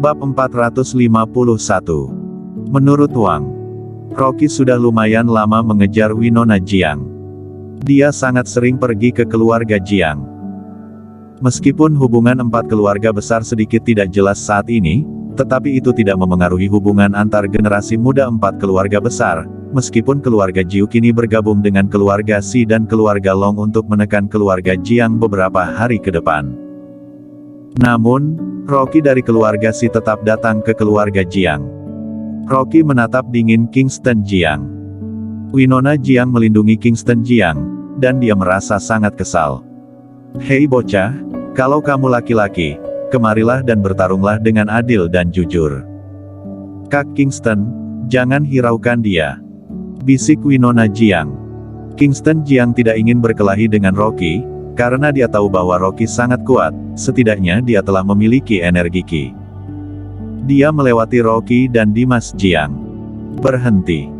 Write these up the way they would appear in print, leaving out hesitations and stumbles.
Bab 451. Menurut Wang, Rocky sudah lumayan lama mengejar Winona Jiang. Dia sangat sering pergi ke keluarga Jiang. Meskipun hubungan empat keluarga besar sedikit tidak jelas saat ini, tetapi itu tidak memengaruhi hubungan antar generasi muda empat keluarga besar, meskipun keluarga Jiu kini bergabung dengan keluarga Si dan keluarga Long untuk menekan keluarga Jiang beberapa hari ke depan. Namun, Rocky dari keluarga Si tetap datang ke keluarga Jiang. Rocky menatap dingin Kingston Jiang. Winona Jiang melindungi Kingston Jiang, dan dia merasa sangat kesal. Hei bocah, kalau kamu laki-laki, kemarilah dan bertarunglah dengan adil dan jujur. Kak Kingston, jangan hiraukan dia, bisik Winona Jiang. Kingston Jiang tidak ingin berkelahi dengan Rocky, karena dia tahu bahwa Rocky sangat kuat, setidaknya dia telah memiliki energi Ki. Dia melewati Rocky dan Dimas Jiang. Berhenti.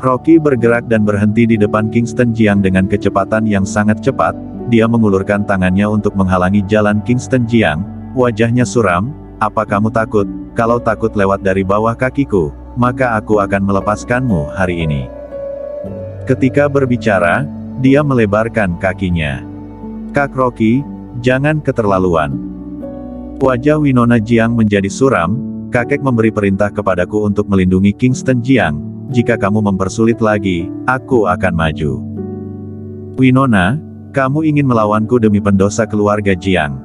Rocky bergerak dan berhenti di depan Kingston Jiang dengan kecepatan yang sangat cepat. Dia mengulurkan tangannya untuk menghalangi jalan Kingston Jiang. Wajahnya suram. Apa kamu takut? Kalau takut lewat dari bawah kakiku, maka aku akan melepaskanmu hari ini. Ketika berbicara, dia melebarkan kakinya. Kak Rocky, jangan keterlaluan. Wajah Winona Jiang menjadi suram. Kakek memberi perintah kepadaku untuk melindungi Kingston Jiang. Jika kamu mempersulit lagi, aku akan maju. Winona, kamu ingin melawanku demi pendosa keluarga Jiang.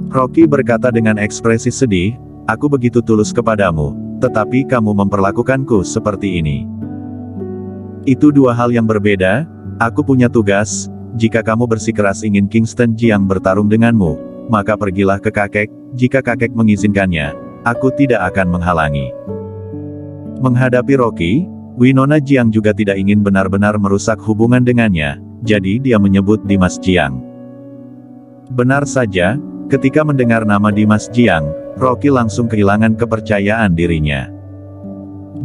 Rocky berkata dengan ekspresi sedih, aku begitu tulus kepadamu, tetapi kamu memperlakukanku seperti ini. Itu dua hal yang berbeda. Aku punya tugas. Jika kamu bersikeras ingin Kingston Jiang bertarung denganmu, maka pergilah ke kakek. Jika kakek mengizinkannya, aku tidak akan menghalangi. Menghadapi Rocky, Winona Jiang juga tidak ingin benar-benar merusak hubungan dengannya, jadi dia menyebut Dimas Jiang. Benar saja, ketika mendengar nama Dimas Jiang, Rocky langsung kehilangan kepercayaan dirinya.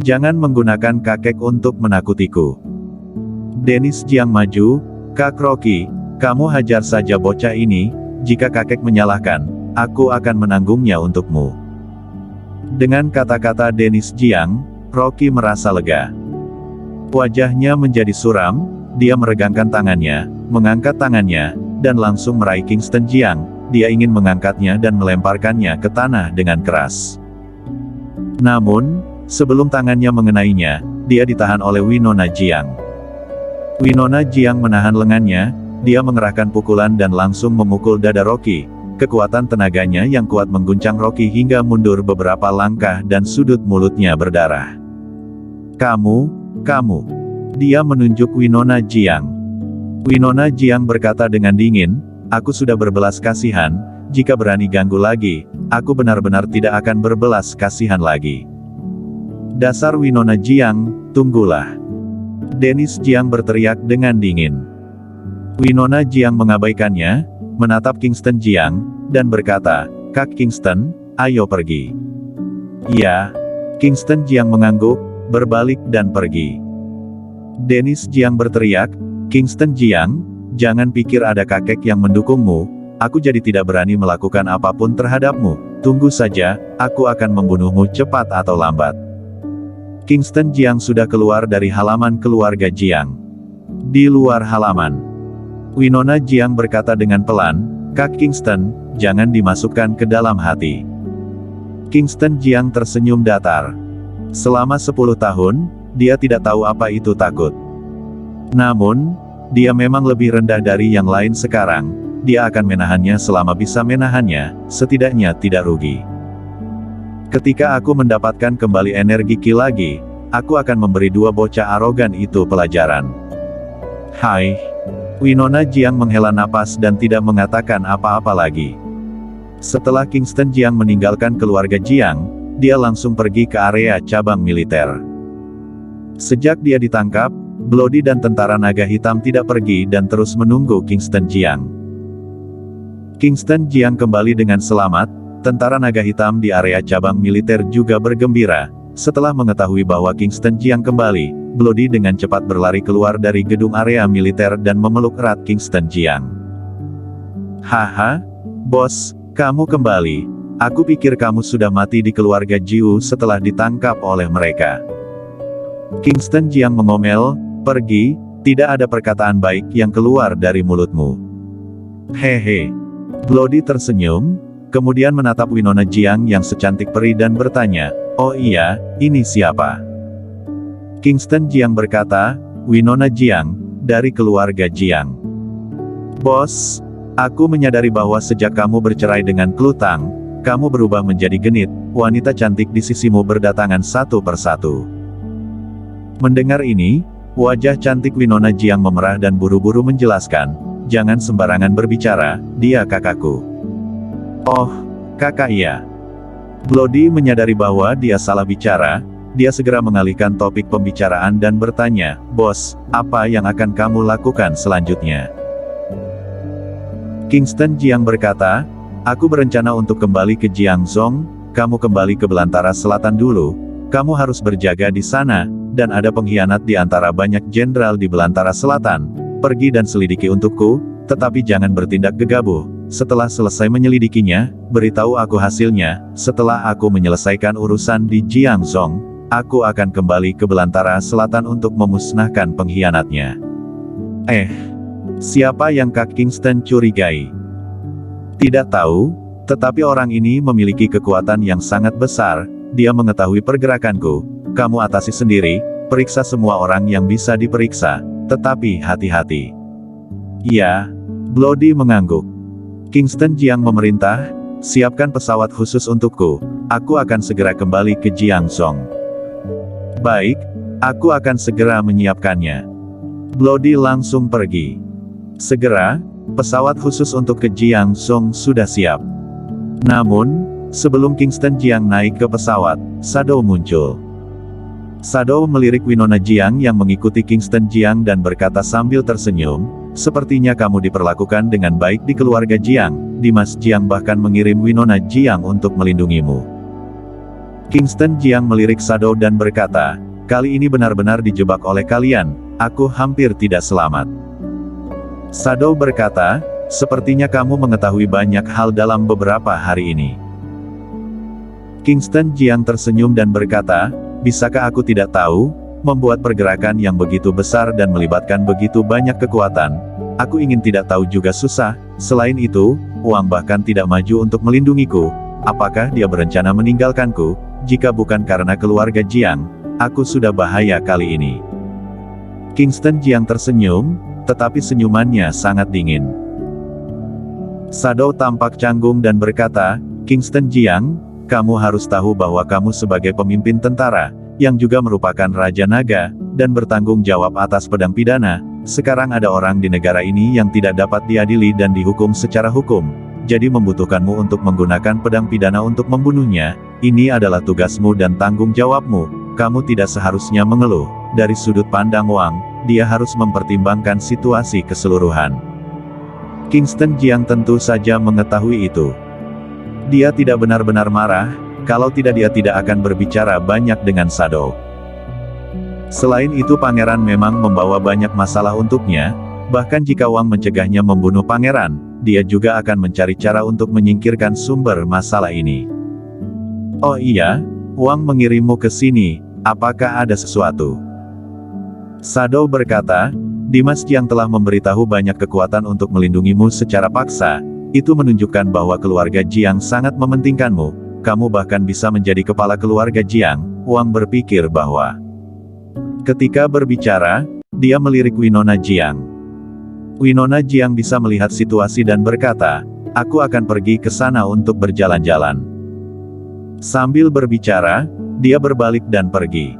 Jangan menggunakan kakek untuk menakutiku. Dennis Jiang maju, Kak Rocky, kamu hajar saja bocah ini, jika kakek menyalahkan, aku akan menanggungnya untukmu. Dengan kata-kata Dennis Jiang, Rocky merasa lega. Wajahnya menjadi suram, dia meregangkan tangannya, mengangkat tangannya, dan langsung meraih Kingston Jiang. Dia ingin mengangkatnya dan melemparkannya ke tanah dengan keras. Namun, sebelum tangannya mengenainya, dia ditahan oleh Winona Jiang. Winona Jiang menahan lengannya, dia mengerahkan pukulan dan langsung memukul dada Rocky. Kekuatan tenaganya yang kuat mengguncang Rocky hingga mundur beberapa langkah dan sudut mulutnya berdarah. Kamu. Dia menunjuk Winona Jiang. Winona Jiang berkata dengan dingin, aku sudah berbelas kasihan, jika berani ganggu lagi, aku benar-benar tidak akan berbelas kasihan lagi. Dasar Winona Jiang, tunggulah. Dennis Jiang berteriak dengan dingin. Winona Jiang mengabaikannya, menatap Kingston Jiang, dan berkata, Kak Kingston, ayo pergi. Ya. Kingston Jiang mengangguk, berbalik dan pergi. Dennis Jiang berteriak, Kingston Jiang, jangan pikir ada kakek yang mendukungmu, aku jadi tidak berani melakukan apapun terhadapmu, tunggu saja, aku akan membunuhmu cepat atau lambat. Kingston Jiang sudah keluar dari halaman keluarga Jiang. Di luar halaman, Winona Jiang berkata dengan pelan, Kak Kingston, jangan dimasukkan ke dalam hati. Kingston Jiang tersenyum datar. Selama 10 tahun, dia tidak tahu apa itu takut. Namun, dia memang lebih rendah dari yang lain sekarang, dia akan menahannya selama bisa menahannya, setidaknya tidak rugi. Ketika aku mendapatkan kembali energi Ki lagi, aku akan memberi dua bocah arogan itu pelajaran. Hai. Winona Jiang menghela napas dan tidak mengatakan apa-apa lagi. Setelah Kingston Jiang meninggalkan keluarga Jiang, dia langsung pergi ke area cabang militer. Sejak dia ditangkap, Bloody dan tentara naga hitam tidak pergi dan terus menunggu Kingston Jiang. Kingston Jiang kembali dengan selamat, tentara naga hitam di area cabang militer juga bergembira. Setelah mengetahui bahwa Kingston Jiang kembali, Bloody dengan cepat berlari keluar dari gedung area militer dan memeluk erat Kingston Jiang. Haha, bos, kamu kembali. Aku pikir kamu sudah mati di keluarga Jiu setelah ditangkap oleh mereka. Kingston Jiang mengomel, pergi, tidak ada perkataan baik yang keluar dari mulutmu. Hehe. Bloody tersenyum, kemudian menatap Winona Jiang yang secantik peri dan bertanya, oh iya, ini siapa? Kingston Jiang berkata, Winona Jiang, dari keluarga Jiang. Bos, aku menyadari bahwa sejak kamu bercerai dengan Klutang, kamu berubah menjadi genit, wanita cantik di sisimu berdatangan satu persatu. Mendengar ini, wajah cantik Winona Jiang memerah dan buru-buru menjelaskan, jangan sembarangan berbicara, dia kakakku. Oh, kakak iya. Bloody menyadari bahwa dia salah bicara, dia segera mengalihkan topik pembicaraan dan bertanya, bos, apa yang akan kamu lakukan selanjutnya? Kingston Jiang berkata, aku berencana untuk kembali ke Jiangzhong, kamu kembali ke Belantara Selatan dulu, kamu harus berjaga di sana, dan ada pengkhianat di antara banyak jenderal di Belantara Selatan, pergi dan selidiki untukku, tetapi jangan bertindak gegabah. Setelah selesai menyelidikinya, beritahu aku hasilnya. Setelah aku menyelesaikan urusan di Jiangzhong, aku akan kembali ke Belantara Selatan untuk memusnahkan pengkhianatnya. Siapa yang Kak Kingston curigai? Tidak tahu, tetapi orang ini memiliki kekuatan yang sangat besar, dia mengetahui pergerakanku, kamu atasi sendiri, periksa semua orang yang bisa diperiksa, tetapi hati-hati. Ya, Bloody mengangguk. Kingston Jiang memerintah, siapkan pesawat khusus untukku, aku akan segera kembali ke Jiangzhong. Baik, aku akan segera menyiapkannya. Bloody langsung pergi. Segera, pesawat khusus untuk ke Jiangzhong sudah siap. Namun, sebelum Kingston Jiang naik ke pesawat, Shadow muncul. Shadow melirik Winona Jiang yang mengikuti Kingston Jiang dan berkata sambil tersenyum, sepertinya kamu diperlakukan dengan baik di keluarga Jiang, Dimas Jiang bahkan mengirim Winona Jiang untuk melindungimu. Kingston Jiang melirik Shadow dan berkata, kali ini benar-benar dijebak oleh kalian, aku hampir tidak selamat. Shadow berkata, sepertinya kamu mengetahui banyak hal dalam beberapa hari ini. Kingston Jiang tersenyum dan berkata, bisakah aku tidak tahu, membuat pergerakan yang begitu besar dan melibatkan begitu banyak kekuatan, aku ingin tidak tahu juga susah, selain itu, Wang bahkan tidak maju untuk melindungiku, apakah dia berencana meninggalkanku, jika bukan karena keluarga Jiang, aku sudah bahaya kali ini. Kingston Jiang tersenyum, tetapi senyumannya sangat dingin. Shadow tampak canggung dan berkata, Kingston Jiang, kamu harus tahu bahwa kamu sebagai pemimpin tentara, yang juga merupakan Raja Naga, dan bertanggung jawab atas pedang pidana, sekarang ada orang di negara ini yang tidak dapat diadili dan dihukum secara hukum, jadi membutuhkanmu untuk menggunakan pedang pidana untuk membunuhnya, ini adalah tugasmu dan tanggung jawabmu, kamu tidak seharusnya mengeluh, dari sudut pandang Wang, dia harus mempertimbangkan situasi keseluruhan. Kingston Jiang tentu saja mengetahui itu. Dia tidak benar-benar marah, kalau tidak dia tidak akan berbicara banyak dengan Shadow. Selain itu pangeran memang membawa banyak masalah untuknya, bahkan jika Wang mencegahnya membunuh pangeran, dia juga akan mencari cara untuk menyingkirkan sumber masalah ini. Oh iya, Wang mengirimmu ke sini, apakah ada sesuatu? Shadow berkata, Dimas Jiang telah memberitahu banyak kekuatan untuk melindungimu secara paksa, itu menunjukkan bahwa keluarga Jiang sangat mementingkanmu, kamu bahkan bisa menjadi kepala keluarga Jiang. Wang berpikir bahwa ketika berbicara, dia melirik Winona Jiang. Winona Jiang bisa melihat situasi dan berkata, aku akan pergi ke sana untuk berjalan-jalan. Sambil berbicara, dia berbalik dan pergi.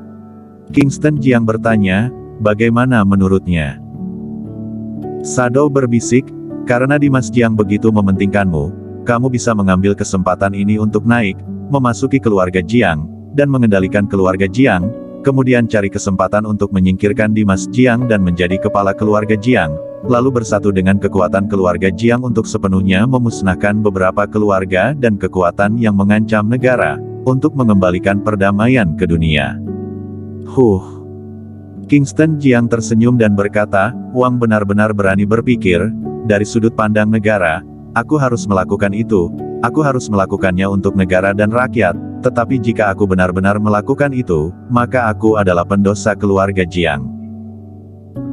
Kingston Jiang bertanya, bagaimana menurutnya? Shadow berbisik, karena Dimas Jiang begitu mementingkanmu, kamu bisa mengambil kesempatan ini untuk naik, memasuki keluarga Jiang, dan mengendalikan keluarga Jiang, kemudian cari kesempatan untuk menyingkirkan Dimas Jiang dan menjadi kepala keluarga Jiang, lalu bersatu dengan kekuatan keluarga Jiang untuk sepenuhnya memusnahkan beberapa keluarga dan kekuatan yang mengancam negara, untuk mengembalikan perdamaian ke dunia. Kingston Jiang tersenyum dan berkata, Wang benar-benar berani berpikir, dari sudut pandang negara, aku harus melakukan itu, Aku harus melakukannya untuk negara dan rakyat, tetapi jika aku benar-benar melakukan itu, maka aku adalah pendosa keluarga Jiang.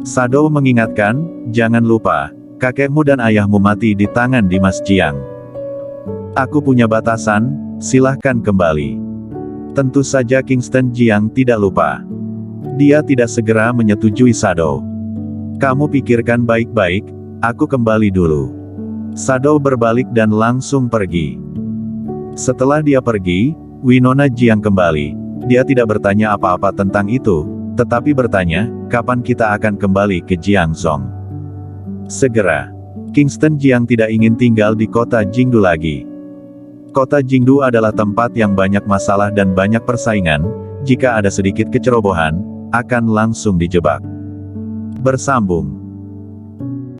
Sado mengingatkan, jangan lupa, kakekmu dan ayahmu mati di tangan Dimas Jiang. Aku punya batasan, silahkan kembali. Tentu saja Kingston Jiang tidak lupa. Dia tidak segera menyetujui Sado. Kamu pikirkan baik-baik, aku kembali dulu. Sado berbalik dan langsung pergi. Setelah dia pergi, Winona Jiang kembali. Dia tidak bertanya apa-apa tentang itu, tetapi bertanya, kapan kita akan kembali ke Jiangzhou? Segera. Kingston Jiang tidak ingin tinggal di kota Jingdu lagi. Kota Jingdu adalah tempat yang banyak masalah dan banyak persaingan, jika ada sedikit kecerobohan, akan langsung dijebak. Bersambung.